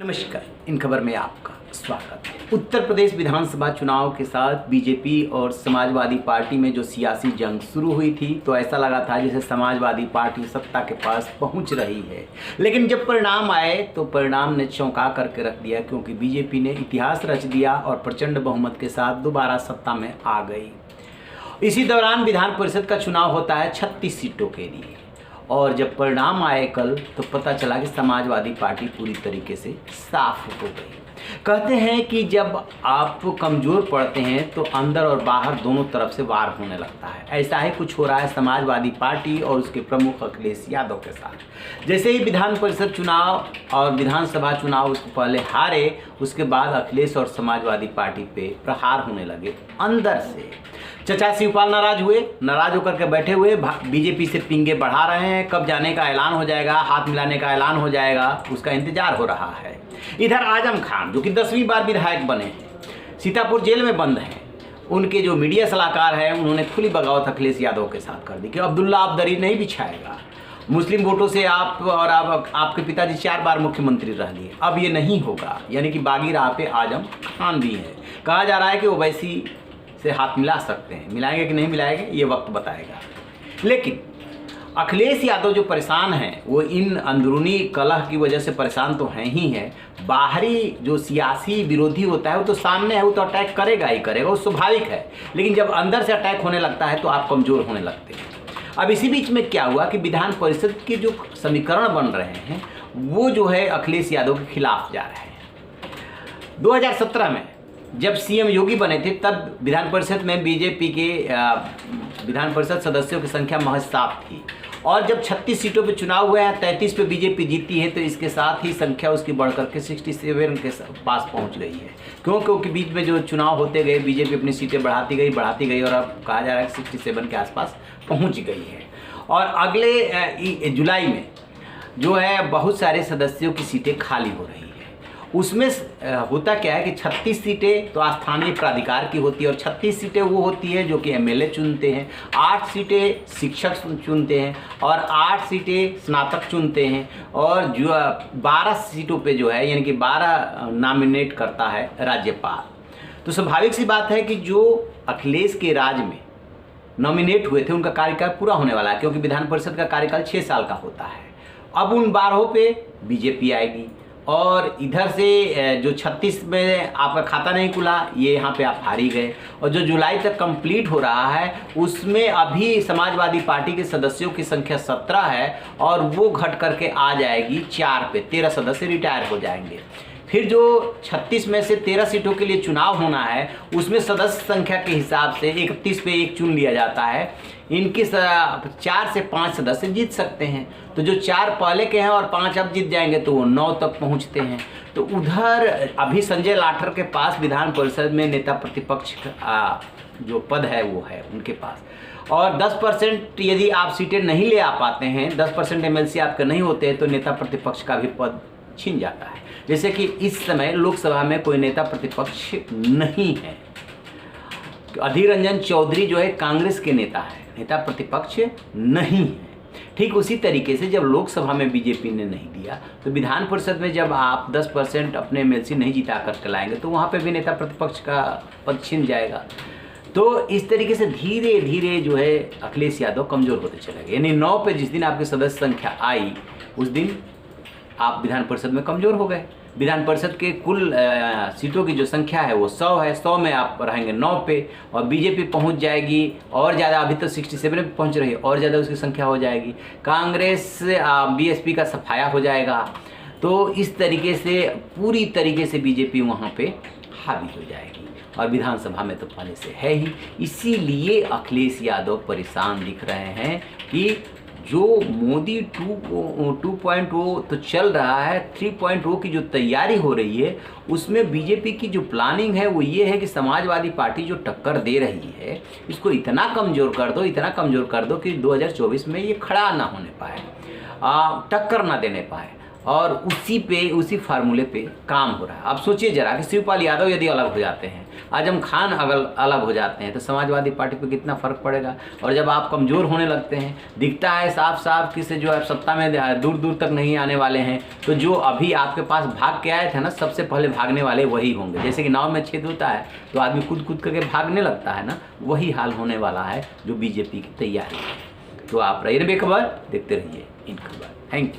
नमस्कार। इन खबर में आपका स्वागत है। उत्तर प्रदेश विधानसभा चुनाव के साथ बीजेपी और समाजवादी पार्टी में जो सियासी जंग शुरू हुई थी तो ऐसा लगा था जैसे समाजवादी पार्टी सत्ता के पास पहुंच रही है, लेकिन जब परिणाम आए तो परिणाम ने चौंका करके रख दिया, क्योंकि बीजेपी ने इतिहास रच दिया और प्रचंड बहुमत के साथ दोबारा सत्ता में आ गई। इसी दौरान विधान परिषद का चुनाव होता है 36 सीटों के लिए, और जब परिणाम आए कल तो पता चला कि समाजवादी पार्टी पूरी तरीके से साफ हो गई। कहते हैं कि जब आप कमज़ोर पड़ते हैं तो अंदर और बाहर दोनों तरफ से वार होने लगता है। ऐसा ही कुछ हो रहा है समाजवादी पार्टी और उसके प्रमुख अखिलेश यादव के साथ। जैसे ही विधान परिषद चुनाव और विधानसभा चुनाव उसको पहले हारे, उसके बाद अखिलेश और समाजवादी पार्टी पे प्रहार होने लगे अंदर से। चचा शिवपाल नाराज होकर के बैठे हुए बीजेपी से पिंगे बढ़ा रहे हैं। कब जाने का ऐलान हो जाएगा, हाथ मिलाने का ऐलान हो जाएगा, उसका इंतजार हो रहा है। इधर आजम खान जो कि 10वीं बार विधायक बने हैं, सीतापुर जेल में बंद हैं, उनके जो मीडिया सलाहकार हैं उन्होंने खुली बगावत अखिलेश यादव के साथ कर दी कि अब्दुल्ला आप दरी नहीं बिछाएगा। मुस्लिम वोटों से आप और आपके पिताजी 4 बार मुख्यमंत्री रह लिए, अब ये नहीं होगा। यानी कि बागी राह पे आजम खान भी है। कहा जा रहा है कि ओवैसी से हाथ मिला सकते हैं, मिलाएंगे कि नहीं मिलाएंगे ये वक्त बताएगा। लेकिन अखिलेश यादव जो परेशान हैं वो इन अंदरूनी कलह की वजह से परेशान तो हैं ही हैं। बाहरी जो सियासी विरोधी होता है वो तो सामने है, वो तो अटैक करेगा ही करेगा, वो स्वाभाविक है। लेकिन जब अंदर से अटैक होने लगता है तो आप कमज़ोर होने लगते हैं। अब इसी बीच में क्या हुआ कि विधान परिषद के जो समीकरण बन रहे हैं वो जो है अखिलेश यादव के खिलाफ जा रहे हैं। 2017 में जब सीएम योगी बने थे तब विधान परिषद में बीजेपी के विधान परिषद सदस्यों की संख्या महज 7 थी, और जब 36 सीटों पे चुनाव हुआ है, 33 पे बीजेपी जीती है, तो इसके साथ ही संख्या उसकी बढ़कर के 67 के पास पहुंच गई है। क्योंकि बीच में जो चुनाव होते गए बीजेपी अपनी सीटें बढ़ाती गई और अब कहा जा रहा है कि 67 के आसपास पहुँच गई है। और अगले जुलाई में जो है बहुत सारे सदस्यों की सीटें खाली हो रही है। उसमें होता क्या है कि 36 सीटें तो स्थानीय प्राधिकार की होती है और 36 सीटें वो होती है जो कि एमएलए चुनते हैं, 8 सीटें शिक्षक चुनते हैं और 8 सीटें स्नातक चुनते हैं, और जो 12 सीटों पे जो है यानी कि 12 नॉमिनेट करता है राज्यपाल। तो स्वाभाविक सी बात है कि जो अखिलेश के राज में नॉमिनेट हुए थे उनका कार्यकाल पूरा होने वाला है, क्योंकि विधान परिषद का कार्यकाल 6 साल का होता है। अब उन 12 पे बीजेपी आएगी, और इधर से जो 36 में आपका खाता नहीं खुला, ये यहाँ पे आप हार ही गए। और जो जुलाई तक कंप्लीट हो रहा है उसमें अभी समाजवादी पार्टी के सदस्यों की संख्या 17 है, और वो घट करके आ जाएगी 4 पे, 13 सदस्य रिटायर हो जाएंगे। फिर जो 36 में से 13 सीटों के लिए चुनाव होना है उसमें सदस्य संख्या के हिसाब से 31 पे 1 चुन लिया जाता है। इनके 4 से 5 सदस्य जीत सकते हैं, तो जो 4 पहले के हैं और 5 अब जीत जाएंगे तो वो 9 तक पहुंचते हैं। तो उधर अभी संजय लाठर के पास विधान परिषद में नेता प्रतिपक्ष जो पद है वो है उनके पास, और 10% यदि आप सीटें नहीं ले आ पाते हैं, 10% एमएलसी आपके नहीं होते हैं, तो नेता प्रतिपक्ष का भी पद छिन जाता है। जैसे कि इस समय लोकसभा में कोई नेता प्रतिपक्ष नहीं है। अधीर रंजन चौधरी जो है कांग्रेस के नेता है, नेता प्रतिपक्ष नहीं है। ठीक उसी तरीके से जब लोकसभा में बीजेपी ने नहीं दिया तो विधान परिषद में जब आप 10% अपने एमएलसी नहीं जिता कर लाएंगे तो वहाँ पे भी नेता प्रतिपक्ष का पद छिन जाएगा। तो इस तरीके से धीरे धीरे जो है अखिलेश यादव कमज़ोर होते चले गए। यानी 9 पे जिस दिन आपकी सदस्य संख्या आई उस दिन आप विधान परिषद में कमज़ोर हो गए। विधान परिषद के कुल सीटों की जो संख्या है वो 100 है, 100 में आप रहेंगे 9 पे, और बीजेपी पहुंच जाएगी और ज़्यादा, अभी तो 67 पे पहुंच रही है, और ज़्यादा उसकी संख्या हो जाएगी। कांग्रेस बीएसपी का सफाया हो जाएगा। तो इस तरीके से पूरी तरीके से बीजेपी वहाँ पे हावी हो जाएगी, और विधानसभा में तो पहले से है ही। इसीलिए अखिलेश यादव परेशान दिख रहे हैं कि जो मोदी 2.0 तो चल रहा है, 3.0 की जो तैयारी हो रही है उसमें बीजेपी की जो प्लानिंग है वो ये है कि समाजवादी पार्टी जो टक्कर दे रही है इसको इतना कमज़ोर कर दो कि 2024 में ये खड़ा ना होने पाए, टक्कर ना देने पाए। और उसी फार्मूले पे काम हो रहा है। अब सोचिए जरा कि शिवपाल यादव यदि अलग हो जाते हैं, आजम खान अगर अलग हो जाते हैं, तो समाजवादी पार्टी पे कितना फ़र्क पड़ेगा। और जब आप कमज़ोर होने लगते हैं, दिखता है साफ साफ कि से जो है सत्ता में दूर दूर तक नहीं आने वाले हैं, तो जो अभी आपके पास भाग के आए थे ना, सबसे पहले भागने वाले वही होंगे। जैसे कि नाव में छेद होता है तो आदमी कूद कूद करके भागने लगता है ना, वही हाल होने वाला है जो बीजेपी की तैयारी है। तो आप रहिए बेखबर, देखते रहिए इन खबर। Thank you.